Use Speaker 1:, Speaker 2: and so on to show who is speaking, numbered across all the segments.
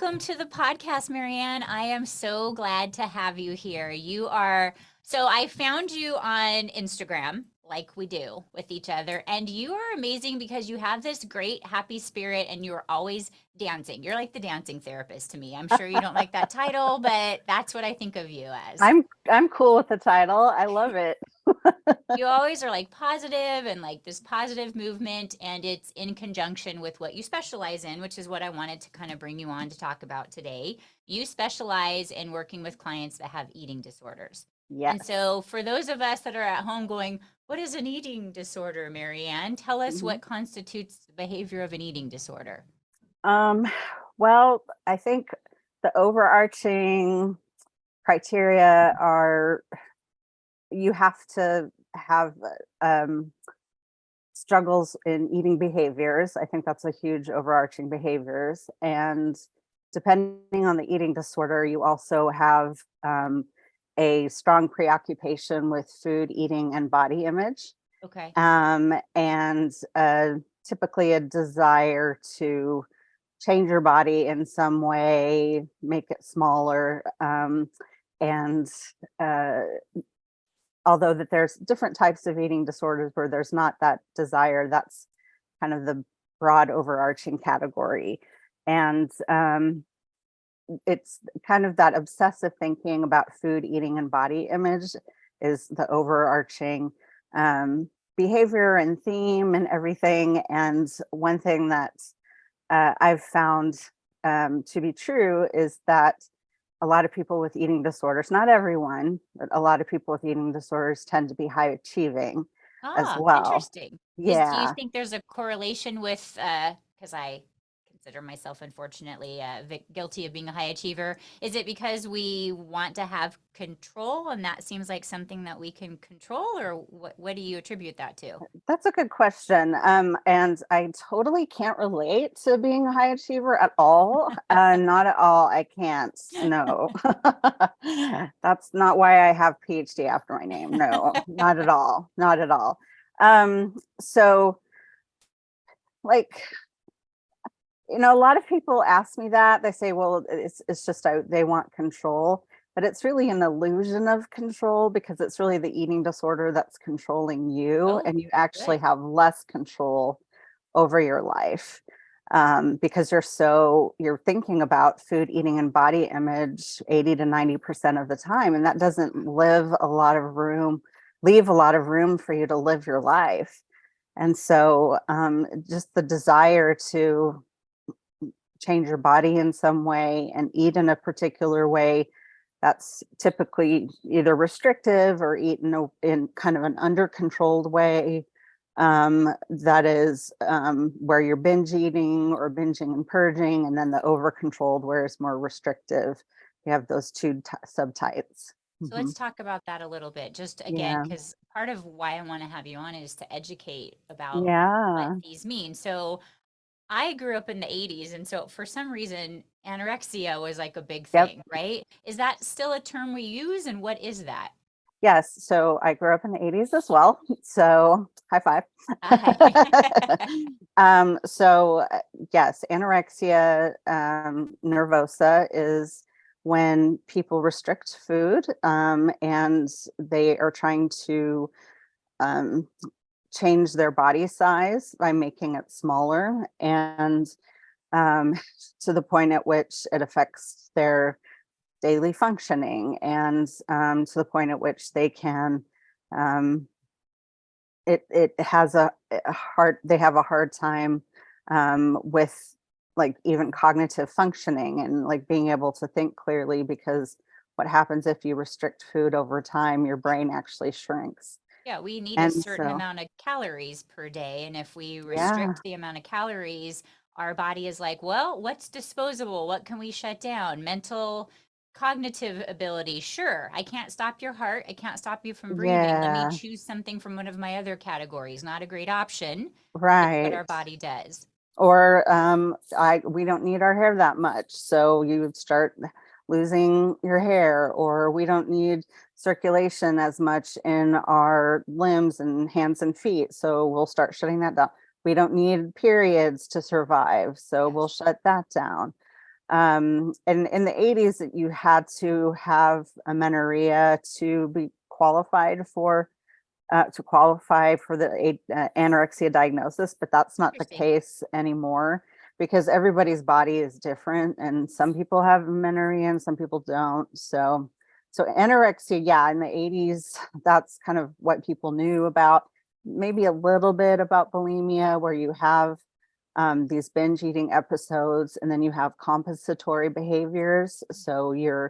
Speaker 1: welcome to the podcast, Marianne. I am so glad to have you here. So I found you on Instagram, like we do with each other, and you are amazing because you have this great, happy spirit and you're always dancing. You're like the dancing therapist to me. I'm sure you don't like that title, but that's what I think of you as.
Speaker 2: I'm cool with the title. I love it.
Speaker 1: You always are like positive and like this positive movement, and it's in conjunction with what you specialize in, which is what I wanted to kind of bring you on to talk about today. You specialize in working with clients that have eating disorders. And
Speaker 2: Yes.
Speaker 1: so, for those of us that are at home going, what is an eating disorder, Marianne? Tell us
Speaker 2: Mhm.
Speaker 1: what constitutes the behavior of an eating disorder.
Speaker 2: Um, well, I think the overarching criteria are you have to have um, struggles in eating behaviors. I think that's a huge overarching behaviors. And depending on the eating disorder, you also have a strong preoccupation with food, eating, and body image.
Speaker 1: Okay.
Speaker 2: And typically a desire to change your body in some way, make it smaller. And uh, although that there's different types of eating disorders where there's not that desire, that's kind of the broad overarching category. And it's kind of that obsessive thinking about food, eating, and body image is the overarching behavior and theme and everything. And one thing that I've found to be true is that a lot of people with eating disorders, not everyone, but a lot of people with eating disorders tend to be high achieving as
Speaker 1: Ah,
Speaker 2: well.
Speaker 1: interesting. Do you
Speaker 2: Yeah.
Speaker 1: think there's a correlation with, because I consider myself unfortunately guilty of being a high achiever. Is it because we want to have control and that seems like something that we can control, or what do you attribute that to?
Speaker 2: That's a good question. And I totally can't relate to being a high achiever at all. Not at all. I can't. No. That's not why I have PhD after my name. No, not at all. Not at all. So like, a lot of people ask me that. They say, well, it's just they want control, but it's really an illusion of control because it's really the eating disorder that's controlling you,
Speaker 1: Oh,
Speaker 2: and you actually
Speaker 1: good.
Speaker 2: have less control over your life because you're thinking about food, eating, and body image 80 to 90% of the time, and that doesn't leave a lot of room for you to live your life. And so just the desire to change your body in some way and eat in a particular way that's typically either restrictive or eaten in kind of an under controlled way. That is where you're binge eating or binging and purging, and then the over controlled where it's more restrictive. You have those two subtypes.
Speaker 1: So
Speaker 2: Hmm.
Speaker 1: let's talk about that a little bit, just again,
Speaker 2: Yeah.
Speaker 1: because part of why I want to have you on is to educate about what
Speaker 2: Yeah.
Speaker 1: these mean. So I grew up in the 80s, and so for some reason, anorexia was like a big
Speaker 2: Yep.
Speaker 1: thing, right? Is that still a term we use, and what is that?
Speaker 2: Yes. So I grew up in the 80s as well. So high five.
Speaker 1: Hi.
Speaker 2: So yes, anorexia nervosa is when people restrict food and they are trying to um, change their body size by making it smaller, and um, to the point at which it affects their daily functioning, and to the point at which they can um, it has a hard they have a hard time with like even cognitive functioning and like being able to think clearly, because what happens if you restrict food over time, your brain actually shrinks.
Speaker 1: Yeah, we need a
Speaker 2: And
Speaker 1: certain
Speaker 2: so
Speaker 1: amount of calories per day. And if we
Speaker 2: yeah.
Speaker 1: restrict the amount of calories, our body is like, well, what's disposable? What can we shut down? Mental, cognitive ability. Sure, I can't stop your heart. I can't stop you from breathing. Let me
Speaker 2: Yeah.
Speaker 1: choose something from one of my other categories. Not a great option. Is what our
Speaker 2: Right.
Speaker 1: body does.
Speaker 2: Or I we don't need our hair that much, so you would start losing your hair. Or we don't need circulation as much in our limbs and hands and feet, so we'll start shutting that down. We don't need periods to survive, so we'll
Speaker 1: Yes.
Speaker 2: shut that down. And in the 80s, you had to have amenorrhea to be qualified for the anorexia diagnosis, but that's not the
Speaker 1: Interesting.
Speaker 2: case anymore because everybody's body is different, and some people have amenorrhea and some people don't. So anorexia, yeah, in the 80s, that's kind of what people knew about. Maybe a little bit about bulimia, where you have these binge eating episodes, and then you have compensatory behaviors. So you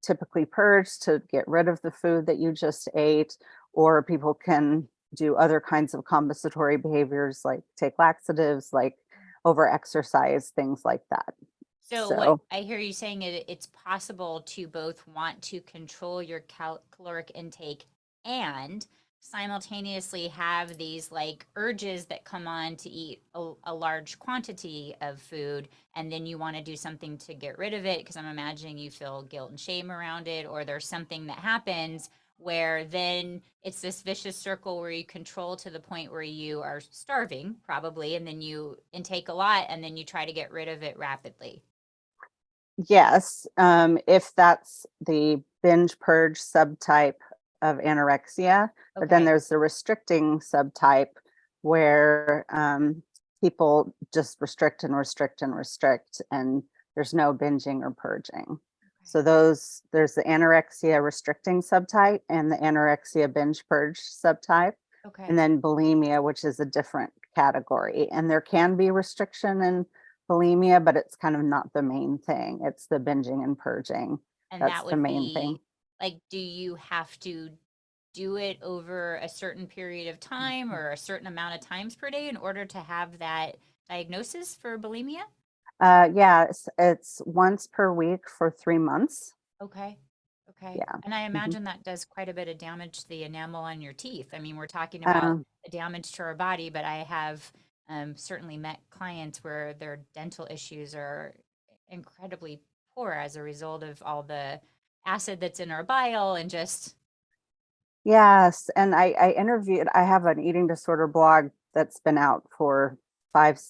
Speaker 2: typically purge to get rid of the food that you just ate, or people can do other kinds of compensatory behaviors like take laxatives, like over exercise, things like that.
Speaker 1: So what
Speaker 2: So
Speaker 1: I hear you saying is it's possible to both want to control your caloric intake and simultaneously have these like urges that come on to eat a large quantity of food, and then you want to do something to get rid of it because I'm imagining you feel guilt and shame around it, or there's something that happens where then it's this vicious circle where you control to the point where you are starving probably, and then you intake a lot and then you try to get rid of it rapidly.
Speaker 2: yes, if that's the binge purge subtype of anorexia, but then
Speaker 1: Okay.
Speaker 2: there's the restricting subtype where people just restrict and restrict and restrict, and there's no binging or purging. So there's the anorexia restricting subtype and the anorexia binge purge subtype, and
Speaker 1: Okay.
Speaker 2: then bulimia, which is a different category. And there can be restriction in bulimia, but it's kind of not the main thing. It's the binging and purging.
Speaker 1: And
Speaker 2: That's
Speaker 1: that
Speaker 2: the
Speaker 1: would
Speaker 2: main thing.
Speaker 1: be like, do you have to do it over a certain period of time or a certain amount of times per day in order to have that diagnosis for bulimia?
Speaker 2: Yeah, it's once per week for 3 months.
Speaker 1: Okay. Okay.
Speaker 2: Yeah.
Speaker 1: And I
Speaker 2: Mhm.
Speaker 1: imagine that does quite a bit of damage to the enamel on your teeth. I mean, we're talking about
Speaker 2: Um,
Speaker 1: the damage to our body, but I have certainly met clients where their dental issues are incredibly poor as a result of all the acid that's in our bile and just,
Speaker 2: yes, and I have an eating disorder blog that's been out for five,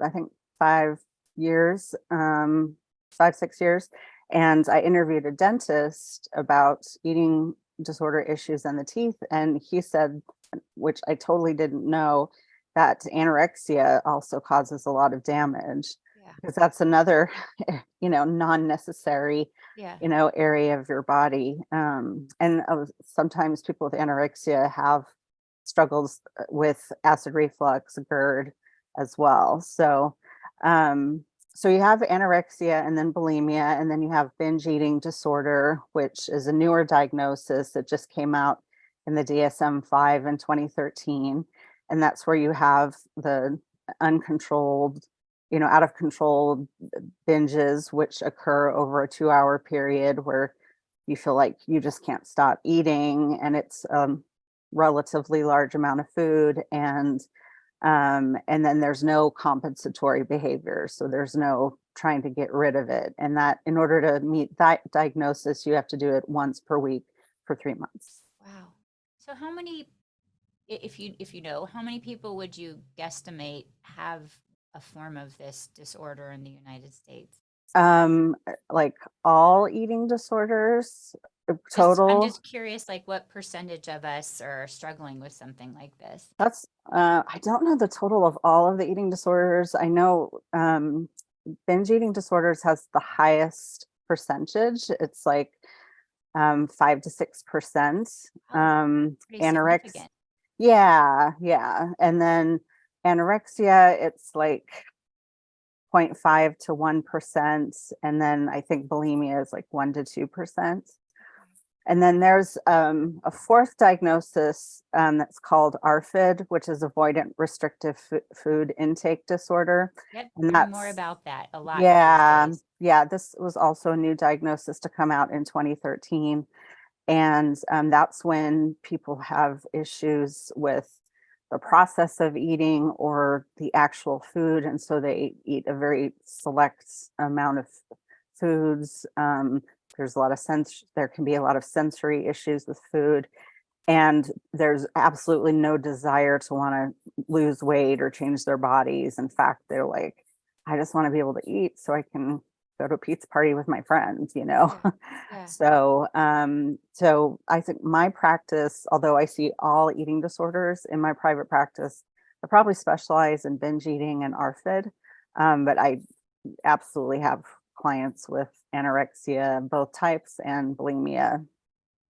Speaker 2: I think 5 years, 5, 6 years. And I interviewed a dentist about eating disorder issues in the teeth. And he said, which I totally didn't know, that anorexia also causes a lot of damage
Speaker 1: yeah.
Speaker 2: because that's another, non-necessary,
Speaker 1: Yeah.
Speaker 2: area of your body. And sometimes people with anorexia have struggles with acid reflux, GERD as well. So you have anorexia and then bulimia, and then you have binge eating disorder, which is a newer diagnosis that just came out in the DSM-5 in 2013. And that's where you have the uncontrolled, out of control binges, which occur over a 2 hour period where you feel like you just can't stop eating, and it's a relatively large amount of food. And then there's no compensatory behavior. So there's no trying to get rid of it. And that in order to meet that diagnosis, you have to do it once per week for 3 months.
Speaker 1: Wow. So how many, if you know, how many people would you guesstimate have a form of this disorder in the United States?
Speaker 2: Like all eating disorders,
Speaker 1: I'm
Speaker 2: total,
Speaker 1: just curious, like what percentage of us are struggling with something like this?
Speaker 2: that's, I don't know the total of all of the eating disorders. I know binge eating disorders has the highest percentage. It's like 5 to 6%.
Speaker 1: Oh, pretty
Speaker 2: Anorexia,
Speaker 1: significant.
Speaker 2: yeah. And then anorexia, it's like 0.5 to 1%. And then I think bulimia is like 1 to 2%. And then there's a fourth diagnosis that's called ARFID, which is Avoidant Restrictive Food Intake Disorder.
Speaker 1: Yep,
Speaker 2: And
Speaker 1: hearing more
Speaker 2: that's,
Speaker 1: about that a lot these
Speaker 2: yeah,
Speaker 1: days.
Speaker 2: yeah, this was also a new diagnosis to come out in 2013. And that's when people have issues with the process of eating or the actual food. And so they eat a very select amount of foods. There's a lot of there can be a lot of sensory issues with food. And there's absolutely no desire to want to lose weight or change their bodies. In fact, they're like, I just want to be able to eat so I can go to a pizza party with my friends, you know?
Speaker 1: Yeah. Yeah.
Speaker 2: So I think my practice, although I see all eating disorders in my private practice, I probably specialize in binge eating and ARFID. But I absolutely have clients with anorexia, both types, and bulimia.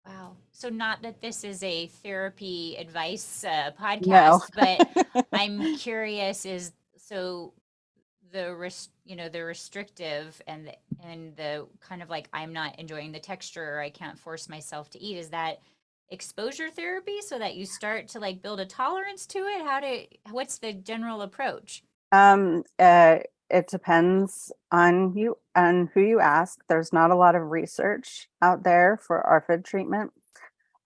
Speaker 1: Wow. So not that this is a therapy advice
Speaker 2: No.
Speaker 1: podcast, but I'm curious is so the restrictive and the kind of like I'm not enjoying the texture or I can't force myself to eat, is that exposure therapy so that you start to like build a tolerance to it? What's the general approach?
Speaker 2: Um, uh, it depends on who you ask. There's not a lot of research out there for ARFID treatment.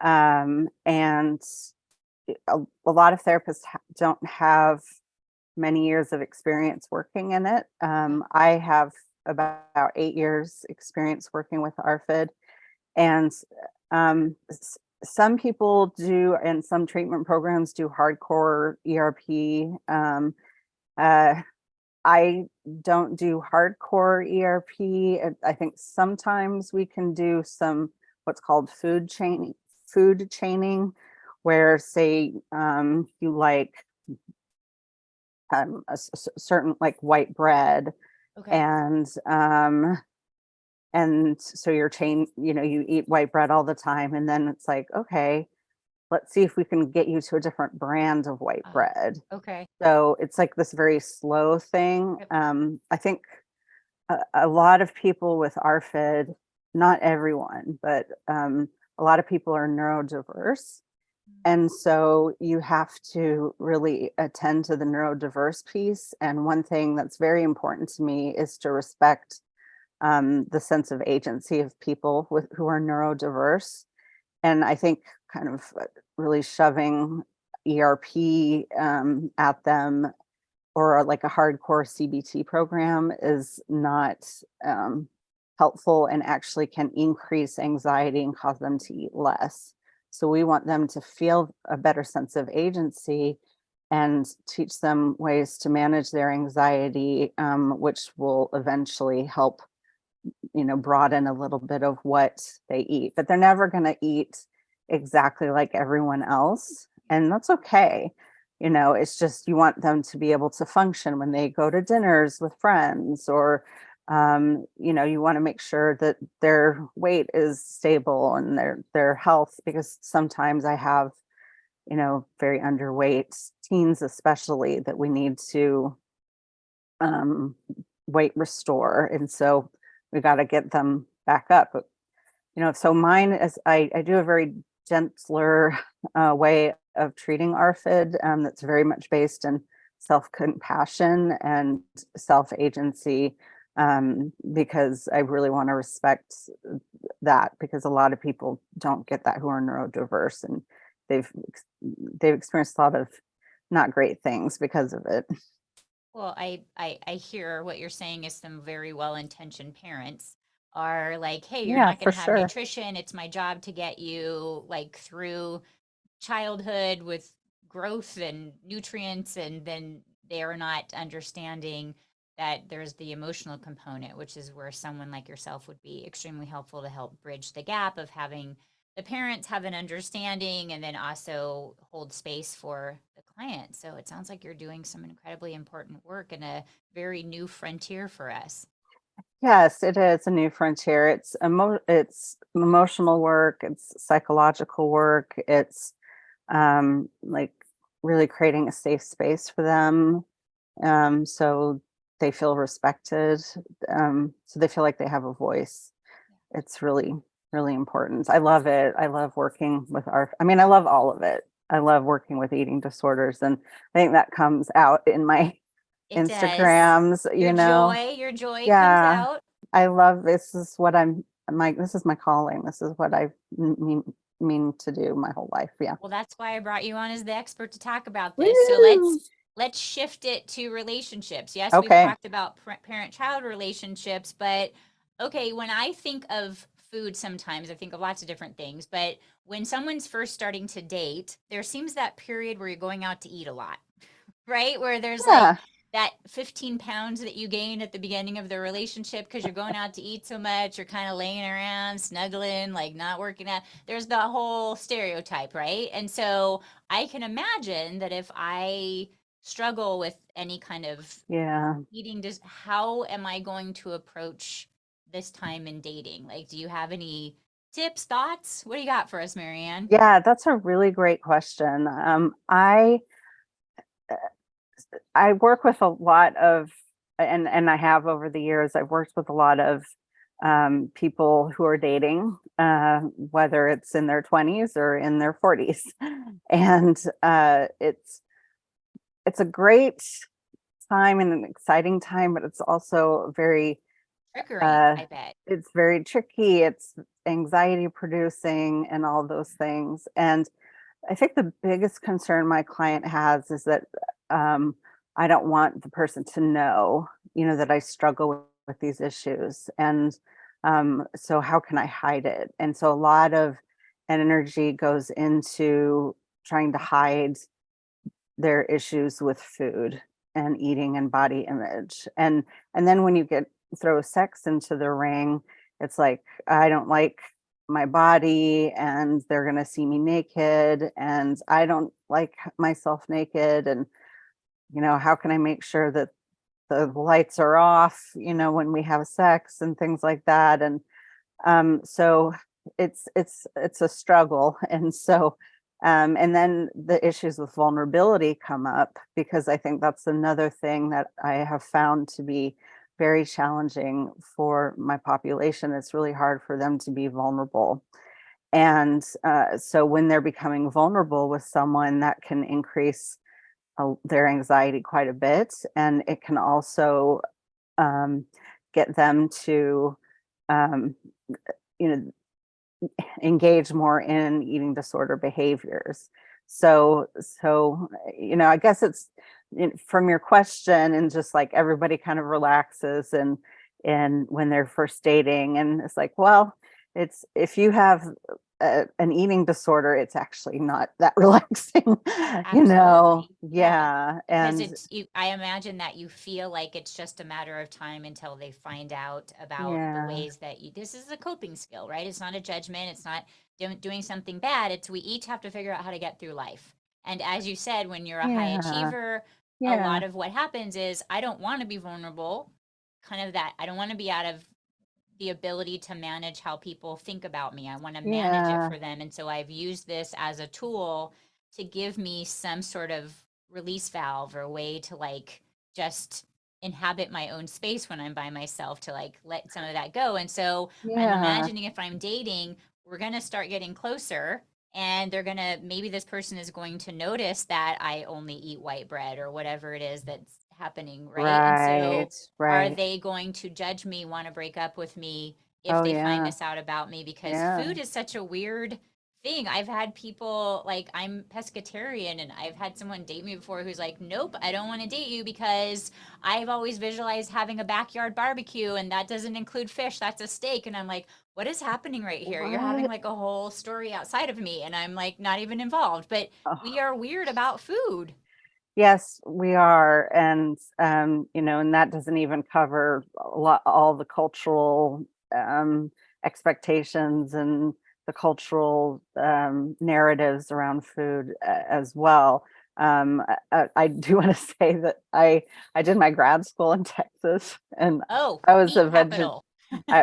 Speaker 2: And a lot of therapists don't have many years of experience working in it.
Speaker 1: Okay.
Speaker 2: I have about 8 years experience working with ARFID, and some people do, and some treatment programs do hardcore ERP. Uh, I don't do hardcore ERP. I think sometimes we can do some what's called food chaining, where say you like certain like white bread,
Speaker 1: Okay.
Speaker 2: and so you're you eat white bread all the time, and then it's like, okay, let's see if we can get you to a different brand of white
Speaker 1: Uh,
Speaker 2: bread.
Speaker 1: okay.
Speaker 2: So it's like this very slow thing.
Speaker 1: Yep.
Speaker 2: I think a lot of people with ARFID, not everyone, but a lot of people are neurodiverse. And so you have to really attend to the neurodiverse piece. And one thing that's very important to me is to respect the sense of agency of people who are neurodiverse. And I think kind of really shoving ERP at them, or like a hardcore CBT program, is not helpful, and actually can increase anxiety and cause them to eat less. So we want them to feel a better sense of agency and teach them ways to manage their anxiety, which will eventually help, broaden a little bit of what they eat. But they're never going to eat exactly like everyone else. And that's okay. It's just you want them to be able to function when they go to dinners with friends, or, you want to make sure that their weight is stable and their health, because sometimes I have, very underweight teens, especially, that we need to um, weight restore. And so we got to get them back up. But, so mine is, I do a very gentler way of treating ARFID, that's very much based in self-compassion and self-agency, because I really want to respect that, because a lot of people don't get that, who are neurodiverse, and they've they've experienced a lot of not great things because of it.
Speaker 1: Well, I hear what you're saying is some very well-intentioned parents are like, hey, you're
Speaker 2: Yeah,
Speaker 1: not going
Speaker 2: for
Speaker 1: to have
Speaker 2: sure.
Speaker 1: nutrition. It's my job to get you like through childhood with growth and nutrients. And then they're not understanding that there's the emotional component, which is where someone like yourself would be extremely helpful to help bridge the gap of having the parents have an understanding and then also hold space for the client. So it sounds like you're doing some incredibly important work in a very new frontier for us.
Speaker 2: Yes, it is a new frontier. It's emotional work, it's psychological work, it's like really creating a safe space for them, so they feel respected, so they feel like they have a voice. It's really, really important. I love it. I love working with I love all of it. I love working with eating disorders, and I think that comes out in my
Speaker 1: It does.
Speaker 2: Instagrams,
Speaker 1: Your joy comes
Speaker 2: Yeah,
Speaker 1: out.
Speaker 2: I love this is what this is my calling. This is what I mean to do my whole life. Yeah.
Speaker 1: Well, that's why I brought you on as the expert to talk about this. So
Speaker 2: Woo!
Speaker 1: let's shift it to relationships. Yes, we've
Speaker 2: Okay.
Speaker 1: talked about parent-child relationships, but okay, when I think of food sometimes I think of lots of different things, but when someone's first starting to date, there seems that period where you're going out to eat a lot, right? Where there's like
Speaker 2: Yeah.
Speaker 1: that 15 pounds that you gained at the beginning of the relationship because you're going out to eat so much, you're kind of laying around, snuggling, like not working out. There's the whole stereotype, right? And so I can imagine that if I struggle with any kind of
Speaker 2: Yeah.
Speaker 1: eating, just how am I going to approach this time in dating? Like, do you have any tips, thoughts? What do you got for us, Marianne?
Speaker 2: Yeah, that's a really great question. I work with a lot of, and I have over the years, I've worked with a lot of people who are dating, whether it's in their 20s or in their 40s. And it's a great time and an exciting time, but it's also very,
Speaker 1: Triggering, I bet.
Speaker 2: it's very tricky. It's anxiety producing and all those things. And I think the biggest concern my client has is that um, I don't want the person to know, that I struggle with these issues. And so how can I hide it? And so a lot of energy goes into trying to hide their issues with food and eating and body image. And then when you throw sex into the ring, it's like, I don't like my body and they're going to see me naked and I don't like myself naked. And how can I make sure that the lights are off, when we have sex and things like that. And so it's a struggle. And so and then the issues with vulnerability come up, because I think that's another thing that I have found to be very challenging for my population. It's really hard for them to be vulnerable. And so when they're becoming vulnerable with someone, that can increase their anxiety quite a bit. And it can also get them to, um, you know, engage more in eating disorder behaviors. So I guess it's from your question, and just like everybody kind of relaxes and when they're first dating, and it's like, well, it's if you have an eating disorder, it's actually not that relaxing,
Speaker 1: Absolutely. Yeah.
Speaker 2: yeah.
Speaker 1: Because
Speaker 2: And
Speaker 1: it's you, I imagine that you feel like it's just a matter of time until they find out about the
Speaker 2: yeah,
Speaker 1: ways that this is a coping skill, right? It's not a judgment. It's not doing something bad. It's we each have to figure out how to get through life. And as you said, when you're a high
Speaker 2: yeah,
Speaker 1: achiever, a
Speaker 2: yeah,
Speaker 1: lot of what happens is I don't want to be vulnerable, kind of that. I don't want to be out of the ability to manage how people think about me. I want to manage it
Speaker 2: yeah,
Speaker 1: for them. And so I've used this as a tool to give me some sort of release valve or way to like just inhabit my own space when I'm by myself, to like let some of that go. And so I'm
Speaker 2: yeah,
Speaker 1: imagining if I'm dating, we're going to start getting closer, and they're going to, maybe this person is going to notice that I only eat white bread or whatever it is that's happening, right? And so
Speaker 2: right,
Speaker 1: are
Speaker 2: right.
Speaker 1: they going to judge me, want to break up with me if
Speaker 2: Oh
Speaker 1: they find
Speaker 2: yeah,
Speaker 1: this out about me? Because
Speaker 2: yeah.
Speaker 1: food is such a weird thing. I've had people, like, I'm pescatarian, and I've had someone date me before who's like, nope, I don't want to date you because I've always visualized having a backyard barbecue and that doesn't include fish, that's a steak. And I'm like, what is happening right here? You're having
Speaker 2: What?
Speaker 1: like a whole story outside of me, and I'm like not even involved. But we
Speaker 2: Oh.
Speaker 1: are weird about food.
Speaker 2: Yes, we are. And and that doesn't even cover all the cultural expectations and the cultural narratives around food as well. I do want to say that I did my grad school in Texas, and
Speaker 1: Oh,
Speaker 2: I was
Speaker 1: meat
Speaker 2: a veg
Speaker 1: capital.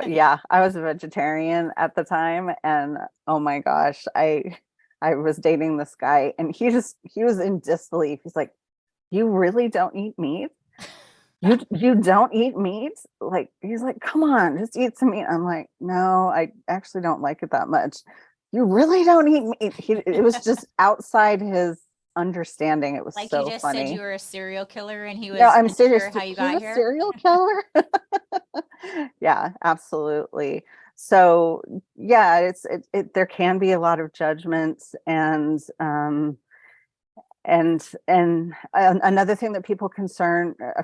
Speaker 2: yeah, I was a vegetarian at the time, and oh my gosh, I was dating this guy, and he was in disbelief. He's like, "You really don't eat meat? You don't eat meat?" Like, he's like, "Come on, just eat some meat." I'm like, "No, I actually don't like it that much." "You really don't eat meat?" It was just outside his understanding. It was
Speaker 1: Like you
Speaker 2: so
Speaker 1: just said you
Speaker 2: funny.
Speaker 1: were a serial killer and he
Speaker 2: No,
Speaker 1: was
Speaker 2: I'm serious.
Speaker 1: unsure how you
Speaker 2: He's
Speaker 1: got
Speaker 2: a
Speaker 1: here.
Speaker 2: serial killer. Yeah, absolutely. So yeah, there can be a lot of judgments, and another thing that people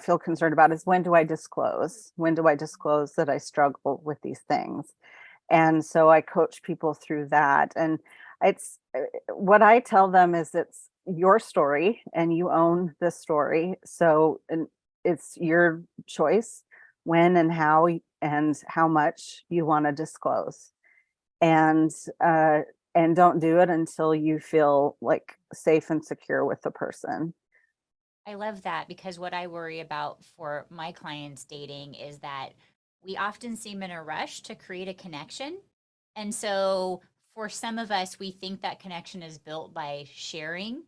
Speaker 2: feel concerned about is, when do I disclose? When do I disclose that I struggle with these things? And so I coach people through that. And it's what I tell them is, it's your story and you own this story. So, and it's your choice when and how much you want to disclose. And and don't do it until you feel like safe and secure with the person.
Speaker 1: I love that because what I worry about for my clients dating is that we often seem in a rush to create a connection. And so for some of us, we think that connection is built by sharing.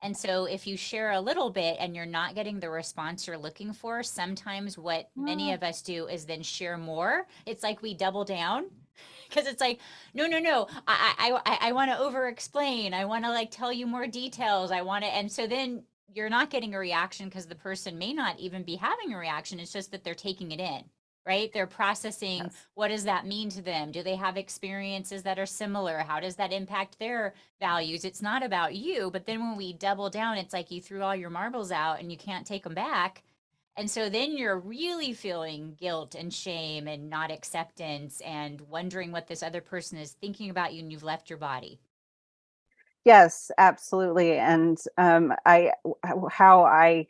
Speaker 1: And so if you share a little bit and you're not getting the response you're looking for, sometimes what many
Speaker 2: Ah,
Speaker 1: of us do is then share more. It's like we double down because it's like, no, no, no, I want to over explain. I want to like tell you more details. I want to, and so then you're not getting a reaction because the person may not even be having a reaction. It's just that they're taking it in, right? They're processing,
Speaker 2: yes.
Speaker 1: what does that mean to them? Do they have experiences that are similar? How does that impact their values? It's not about you. But then when we double down, it's like you threw all your marbles out and you can't take them back. And so then you're really feeling guilt and shame and not acceptance and wondering what this other person is thinking about you and you've left your body.
Speaker 2: Yes, absolutely. And how I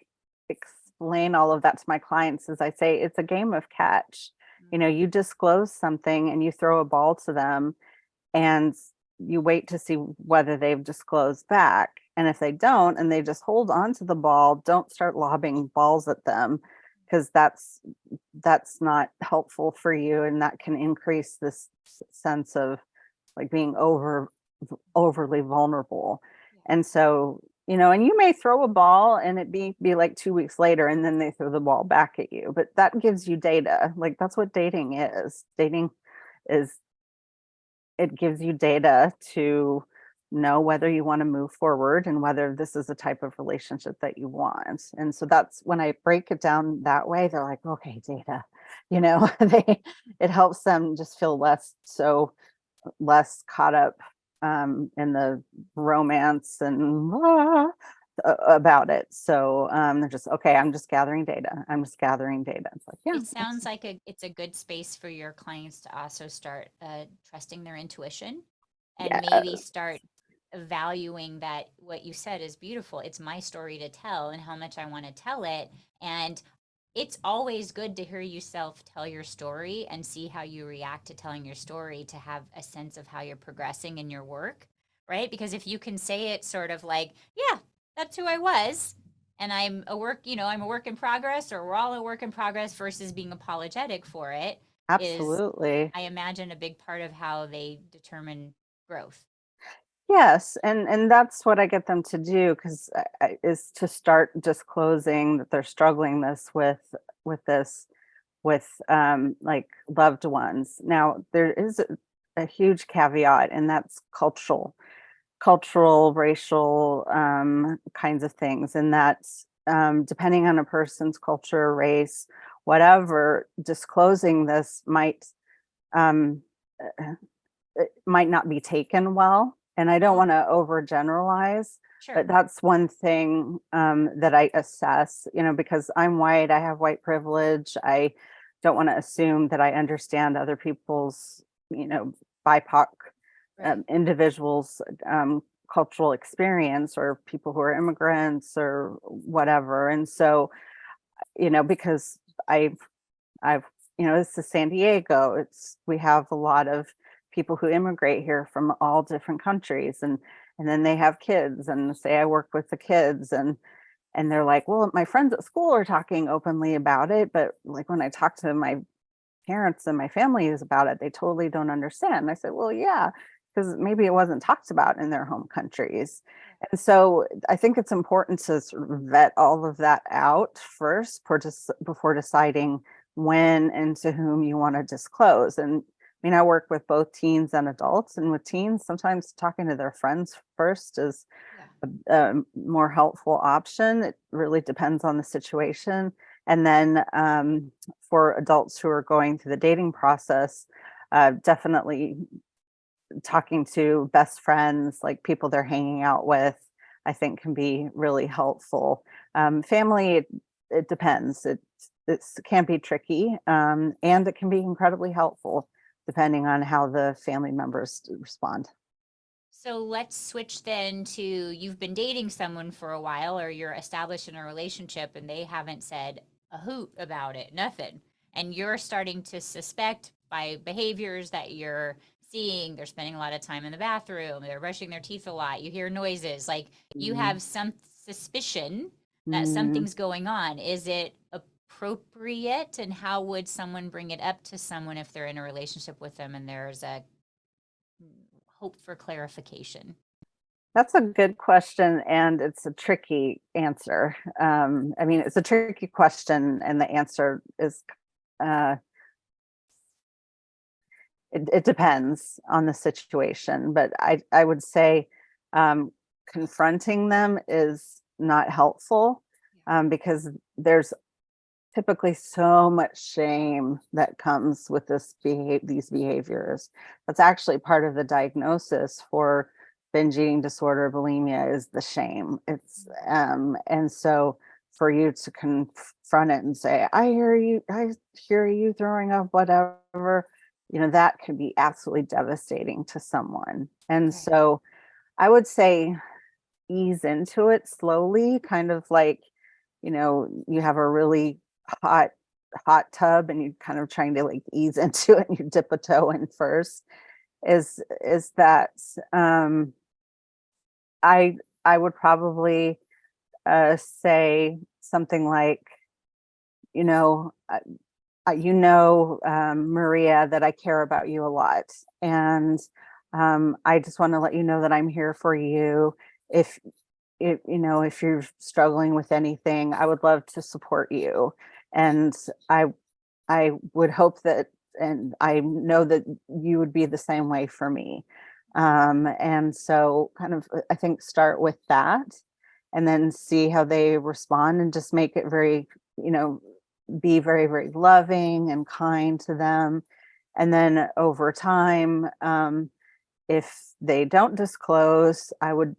Speaker 2: explain all of that to my clients is I say it's a game of catch. You know,
Speaker 1: Mm.
Speaker 2: you disclose something and you throw a ball to them, and you wait to see whether they've disclosed back. And if they don't, and they just hold on to the ball, don't start lobbing balls at them, because that's not helpful for you, and that can increase this sense of like being overly vulnerable.
Speaker 1: Yeah.
Speaker 2: And so, you know, and you may throw a ball and it be like 2 weeks later and then they throw the ball back at you, but that gives you data. Like that's what dating is. Dating is, it gives you data to know whether you want to move forward and whether this is the type of relationship that you want. And so that's when I break it down that way, they're like, okay, data, you know, they, it helps them just feel less caught up in the romance and about it. So they're just, okay, I'm just gathering data. I'm just gathering data. It's like, yeah,
Speaker 1: It sounds like it's a good space for your clients to also start trusting their intuition and maybe
Speaker 2: yes,
Speaker 1: start valuing that what you said is beautiful. It's my story to tell and how much I want to tell it. And it's always good to hear yourself tell your story and see how you react to telling your story to have a sense of how you're progressing in your work, right? Because if you can say it sort of like, yeah, that's who I was, and I'm a work, I'm a work in progress, or we're all a work in progress versus being apologetic for it is,
Speaker 2: absolutely.
Speaker 1: I imagine, a big part of how they determine growth.
Speaker 2: Yes, and that's what I get them to do, because is to start disclosing that they're struggling with this with like loved ones. Now there is a huge caveat, and that's cultural, racial kinds of things, and that's depending on a person's culture, race, whatever, disclosing this um, it might not be taken well. And I don't
Speaker 1: Oh,
Speaker 2: want to overgeneralize, but
Speaker 1: sure.
Speaker 2: that's one thing that I assess, you know, because I'm white, I have white privilege. I don't want to assume that I understand other people's, you know, BIPOC
Speaker 1: Right.
Speaker 2: individuals' cultural experience, or people who are immigrants or whatever. And so, you know, because I've, you know, this is San Diego. We have a lot of people who immigrate here from all different countries, and then they have kids, and say I work with the kids, and they're like, well, my friends at school are talking openly about it, but like when I talk to my parents and my family is about it, they totally don't understand. And I said, well, yeah, because maybe it wasn't talked about in their home countries.
Speaker 1: Yeah.
Speaker 2: And so I think it's important to sort of vet all of that out first before deciding when and to whom you want to disclose. And I mean, I work with both teens and adults, and with teens, sometimes talking to their friends first is
Speaker 1: Yeah.
Speaker 2: a more helpful option. It really depends on the situation. And then for adults who are going through the dating process, definitely talking to best friends, like people they're hanging out with, I think can be really helpful. Family, it depends. It can be tricky, and it can be incredibly helpful depending on how the family members respond.
Speaker 1: So let's switch then to you've been dating someone for a while or you're established in a relationship and they haven't said, a hoot about it, nothing. And you're starting to suspect by behaviors that you're seeing, they're spending a lot of time in the bathroom, they're brushing their teeth a lot, you hear noises, like you
Speaker 2: Mm,
Speaker 1: have some suspicion that
Speaker 2: mm.
Speaker 1: something's going on. Is it appropriate? And how would someone bring it up to someone if they're in a relationship with them and there's a hope for clarification?
Speaker 2: That's a good question, and it's a tricky answer. I mean, it's a tricky question, and the answer is uh, it depends on the situation. But I would say confronting them is not helpful because there's typically so much shame that comes with these behaviors. That's actually part of the diagnosis for binge eating disorder, bulimia, is the shame. It's and so for you to confront it and say, I hear you throwing up, whatever, that can be absolutely devastating to someone. And
Speaker 1: Okay.
Speaker 2: so I would say ease into it slowly, kind of like, you have a really hot hot tub and you kind of trying to like ease into it and you dip a toe in first. Is that I I would probably say something like, you know, Maria, that I care about you a lot, and I just want to let you know that I'm here for you. If if you're struggling with anything, I would love to support you. And I I would hope that, and I know that you would be the same way for me. And so kind of, I think, start with that and then see how they respond and just make it very, you know, be very, very loving and kind to them. And then over time, if they don't disclose, I would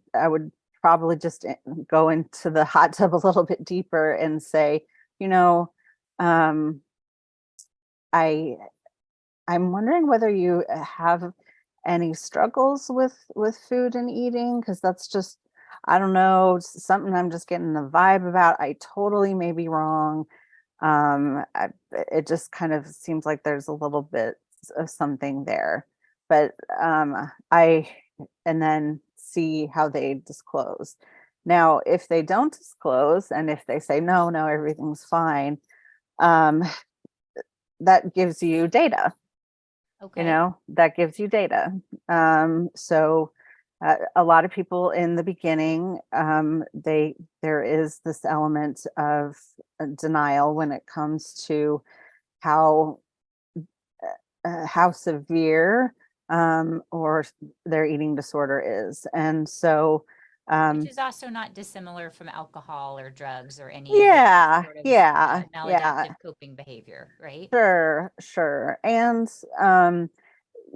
Speaker 2: probably just go into the hot tub a little bit deeper and say, you know, um, I I'm wondering whether you have any struggles with food and eating, because that's just, I don't know, something I'm just getting the vibe about. I totally may be wrong. It just kind of seems like there's a little bit of something there, but I and then see how they disclose. Now, if they don't disclose and if they say no, no, everything's fine, um, that gives you data.
Speaker 1: Okay.
Speaker 2: That gives you data. So a lot of people in the beginning, there is this element of denial when it comes to how how severe or their eating disorder is, and so
Speaker 1: Which
Speaker 2: um,
Speaker 1: is also not dissimilar from alcohol or drugs or any of the
Speaker 2: yeah,
Speaker 1: sort of
Speaker 2: yeah, yeah,
Speaker 1: maladaptive coping behavior, right?
Speaker 2: sure, sure, and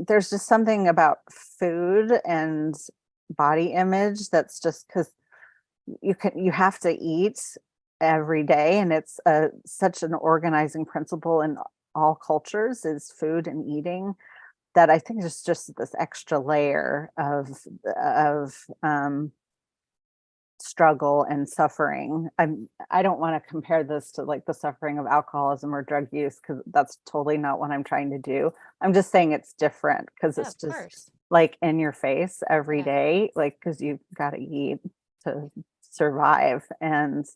Speaker 2: there's just something about food and body image that's just because you have to eat every day, and it's such an organizing principle in all cultures is food and eating, that I think there's just this extra layer of struggle and suffering. I don't want to compare this to like the suffering of alcoholism or drug use, because that's totally not what I'm trying to do. I'm just saying it's different because
Speaker 1: Yeah,
Speaker 2: it's
Speaker 1: of
Speaker 2: just
Speaker 1: course.
Speaker 2: like in your face every
Speaker 1: Yeah.
Speaker 2: day, like because you've got to eat to survive. And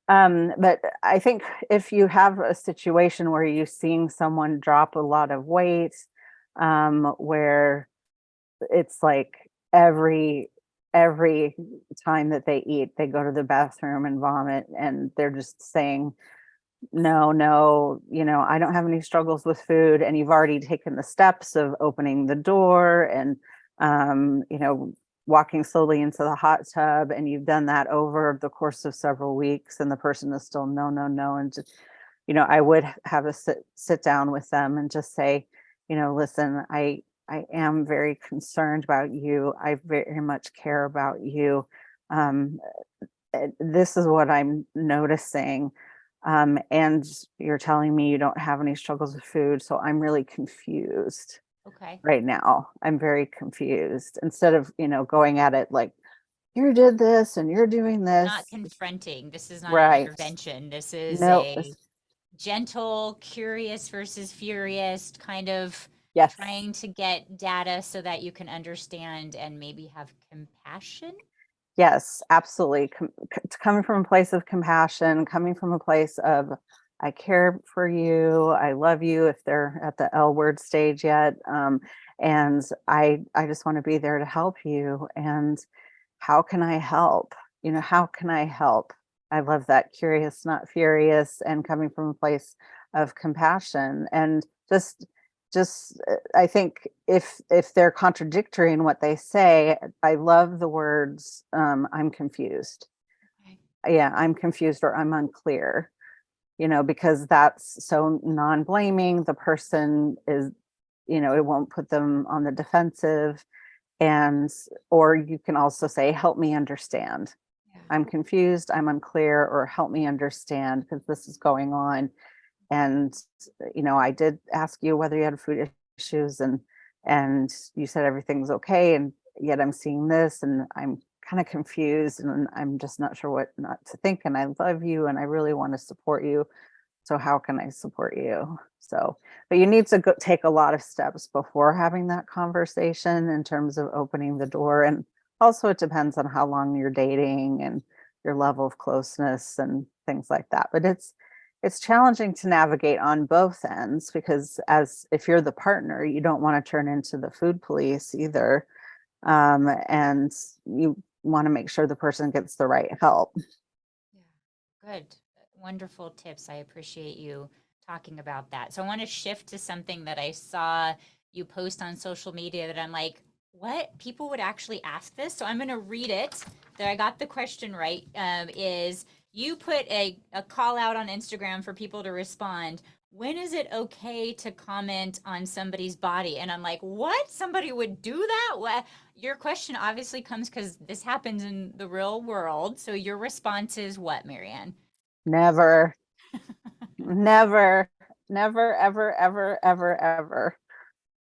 Speaker 2: but I think if you have a situation where you're seeing someone drop a lot of weight, where it's like every time that they eat, they go to the bathroom and vomit, and they're just saying, "No, no, I don't have any struggles with food," and you've already taken the steps of opening the door and, walking slowly into the hot tub, and you've done that over the course of several weeks, and the person is still, "No, no, no," and just, I would have a sit down with them and just say, "Listen, I am very concerned about you. I very much care about you. Um, this is what I'm noticing. And you're telling me you don't have any struggles with food. So I'm really confused
Speaker 1: Okay.
Speaker 2: right now. I'm very confused." Instead of, going at it like, you did this and you're doing
Speaker 1: Not
Speaker 2: this.
Speaker 1: confronting. This is not an
Speaker 2: Right.
Speaker 1: intervention. This is
Speaker 2: No,
Speaker 1: a gentle, curious versus furious, kind of
Speaker 2: Yes.
Speaker 1: trying to get data so that you can understand and maybe have compassion.
Speaker 2: Yes, absolutely. Coming from a place of compassion, coming from a place of, I care for you, I love you, if they're at the L word stage yet. And I just want to be there to help you. And how can I help? How can I help? I love that, curious, not furious, and coming from a place of compassion. And I think if they're contradictory in what they say, I love the words, I'm confused.
Speaker 1: Okay.
Speaker 2: Yeah, I'm confused, or I'm unclear, because that's so non-blaming. The person is, it won't put them on the defensive. And or you can also say, help me understand.
Speaker 1: Yeah.
Speaker 2: I'm confused, I'm unclear, or help me understand because this is going on. And I did ask you whether you had food issues, and you said everything's okay, and yet I'm seeing this, and I'm kind of confused, and I'm just not sure what not to think, and I love you and I really want to support you. So how can I support you? So, but you need to take a lot of steps before having that conversation in terms of opening the door. And also it depends on how long you're dating and your level of closeness and things like that. But it's challenging to navigate on both ends, because as if you're the partner, you don't want to turn into the food police either. And you want to make sure the person gets the right help.
Speaker 1: Yeah. Good. Wonderful tips. I appreciate you talking about that. So I want to shift to something that I saw you post on social media that I'm like, what? People would actually ask this? So I'm going to read it. That I got the question right. Is you put a call out on Instagram for people to respond. When is it okay to comment on somebody's body? And I'm like, what? Somebody would do that? What? Your question obviously comes because this happens in the real world. So your response is what, Marianne?
Speaker 2: Never. Never, never, ever, ever, ever, ever.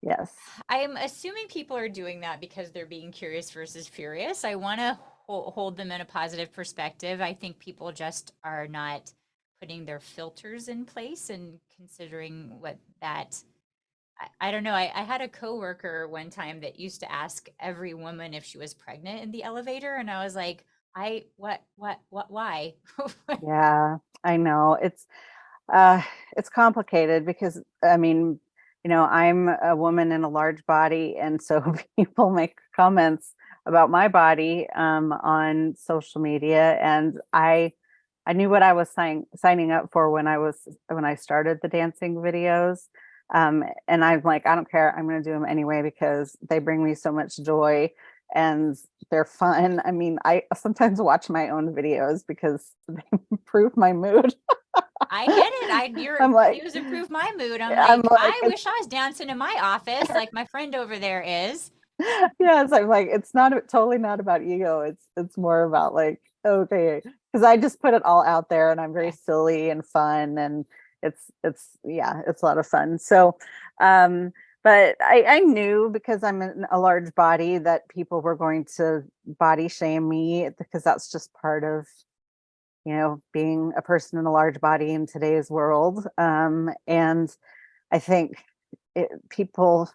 Speaker 2: Yes.
Speaker 1: I'm assuming people are doing that because they're being curious versus furious. I want to hold them in a positive perspective. I think people just are not putting their filters in place and considering what that. I don't know. I had a coworker one time that used to ask every woman if she was pregnant in the elevator, and I was like, why?
Speaker 2: Yeah, I know. It's complicated because I mean, I'm a woman in a large body, and so people make comments about my body on social media, and I knew what I was signing up for when I started the dancing videos. And I'm like, I don't care. I'm going to do them anyway because they bring me so much joy and they're fun. I mean, I sometimes watch my own videos because they improve my mood.
Speaker 1: I get it. Your
Speaker 2: I'm like,
Speaker 1: videos improve my mood.
Speaker 2: I'm like,
Speaker 1: I wish I was dancing in my office like my friend over there is.
Speaker 2: yes, I'm like, it's not totally not about ego. It's more about like, okay, because I just put it all out there and I'm very
Speaker 1: Yeah.
Speaker 2: silly and fun, and it's yeah, it's a lot of fun. So um but I knew because I'm in a large body that people were going to body shame me because that's just part of being a person in a large body in today's world. And I think people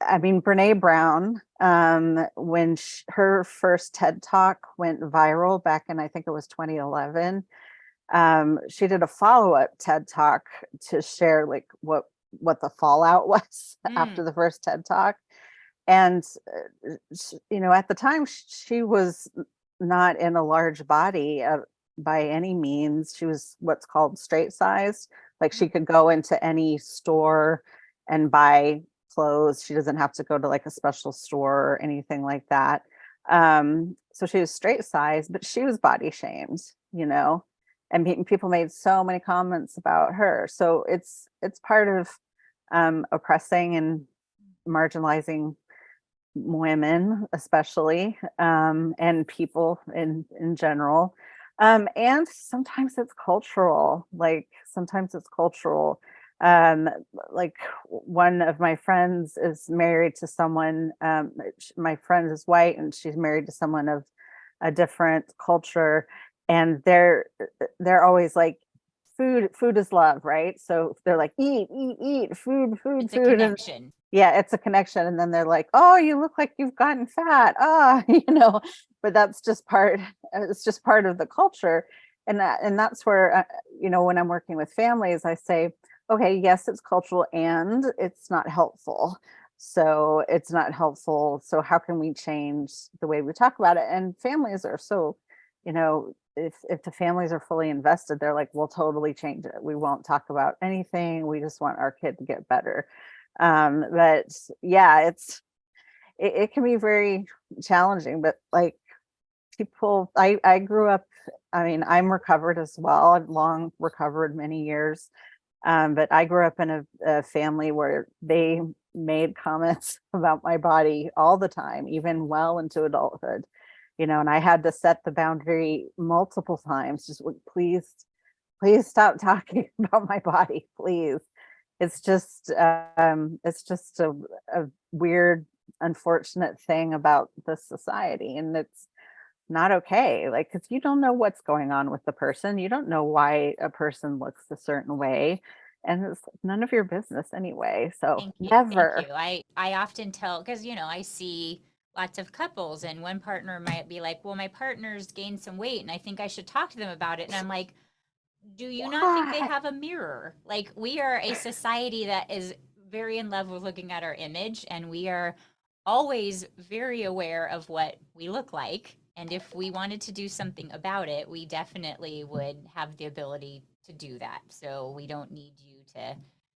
Speaker 2: I mean, Brene Brown, when her first TED Talk went viral back in, I think it was 2011, she did a follow-up TED Talk to share like what the fallout was after
Speaker 1: Mm,
Speaker 2: the first TED Talk. And, at the time, she was not in a large body by any means. She was what's called straight sized. Like she could go into any store and buy clothes. She doesn't have to go to like a special store or anything like that. So she was straight sized, but she was body shamed, and people made so many comments about her. So it's part of oppressing and marginalizing women especially, and people in general. And sometimes it's cultural, um like one of my friends is married to someone, my friend is white and she's married to someone of a different culture, and they're always like, food is love, right? So they're like, eat, food,
Speaker 1: It's a
Speaker 2: food. And
Speaker 1: connection.
Speaker 2: yeah, it's a connection. And then they're like, oh, you look like you've gotten fat. Ah, but that's just it's just part of the culture. And that's where, when I'm working with families, I say, okay, yes, it's cultural and it's not helpful. So it's not helpful. So how can we change the way we talk about it? And families are so, if the families are fully invested, they're like, we'll totally change it. We won't talk about anything. We just want our kid to get better. But yeah, it can be very challenging, but like I grew up, I mean, I'm recovered as well. I've long recovered many years. But I grew up in a family where they made comments about my body all the time, even well into adulthood, and I had to set the boundary multiple times. Just please stop talking about my body, please. It's just a weird, unfortunate thing about this society, and it's not okay. Like, because you don't know what's going on with the person, you don't know why a person looks a certain way, and it's none of your business anyway. So
Speaker 1: Thank you. Thank
Speaker 2: never.
Speaker 1: you. I often tell, because, I see lots of couples and one partner might be like, well, my partner's gained some weight and I think I should talk to them about it. And I'm like, do you not think they
Speaker 2: Why?
Speaker 1: have a mirror? Like, we are a society that is very in love with looking at our image, and we are always very aware of what we look like. And if we wanted to do something about it, we definitely would have the ability to do that. So we don't need you to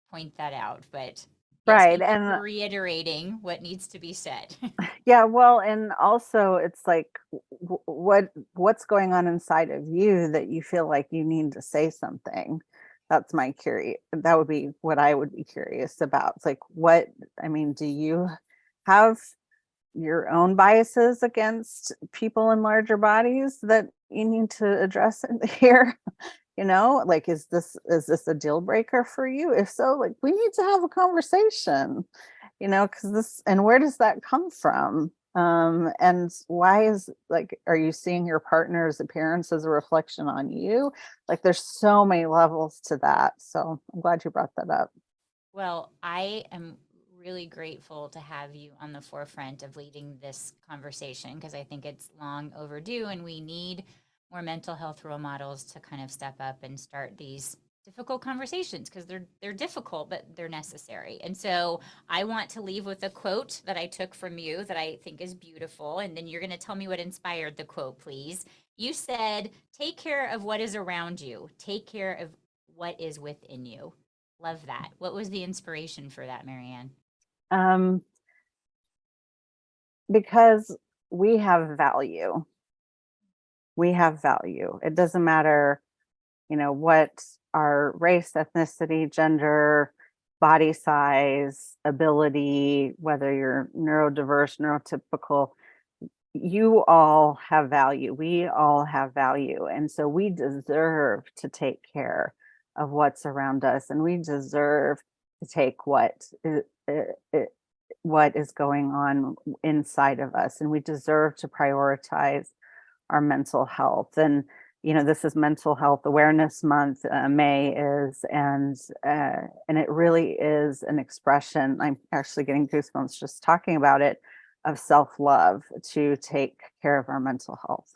Speaker 1: point that out. But yes,
Speaker 2: Right.
Speaker 1: thank you
Speaker 2: And
Speaker 1: for reiterating what needs to be said.
Speaker 2: yeah, well, and also it's like what's going on inside of you that you feel like you need to say something. That's my curious. That would be what I would be curious about. It's like, what, I mean, do you have your own biases against people in larger bodies that you need to address here? Like, is this a deal breaker for you? If so, like, we need to have a conversation, because and where does that come from? And why is, like, are you seeing your partner's appearance as a reflection on you? Like, there's so many levels to that. So I'm glad you brought that up.
Speaker 1: Well, I am really grateful to have you on the forefront of leading this conversation, because I think it's long overdue and we need more mental health role models to kind of step up and start these difficult conversations, because they're difficult but they're necessary. And so I want to leave with a quote that I took from you that I think is beautiful, and then you're going to tell me what inspired the quote, please. You said, take care of what is around you, take care of what is within you. Love that. What was the inspiration for that, Marianne?
Speaker 2: Um, because we have value. We have value. It doesn't matter, what our race, ethnicity, gender, body size, ability, whether you're neurodiverse, neurotypical, you all have value. We all have value. And so we deserve to take care of what's around us, and we deserve to take what is going on inside of us, and we deserve to prioritize our mental health. And this is Mental Health Awareness Month. May is, and it really is an expression. I'm actually getting goosebumps just talking about it, of self-love, to take care of our mental health.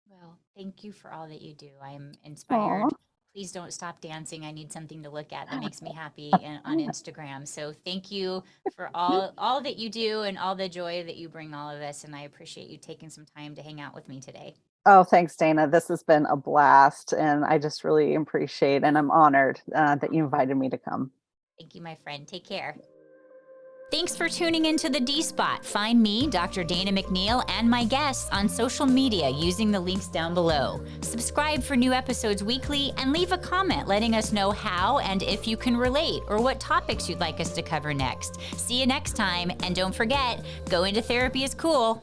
Speaker 1: Well, thank you for all that you do. I'm
Speaker 2: Aw.
Speaker 1: inspired. Please don't stop dancing. I need something to look at that makes me happy on Instagram. So thank you for all that you do and all the joy that you bring all of us. And I appreciate you taking some time to hang out with me today.
Speaker 2: Oh, thanks, Dana. This has been a blast, and I just really appreciate, and I'm honored that you invited me to come.
Speaker 1: Thank you, my friend. Take care. Thanks for tuning into the D Spot. Find me, Dr. Dana McNeil, and my guests on social media using the links down below. Subscribe for new episodes weekly, and leave a comment letting us know how and if you can relate, or what topics you'd like us to cover next. See you next time, and don't forget, go into therapy is cool.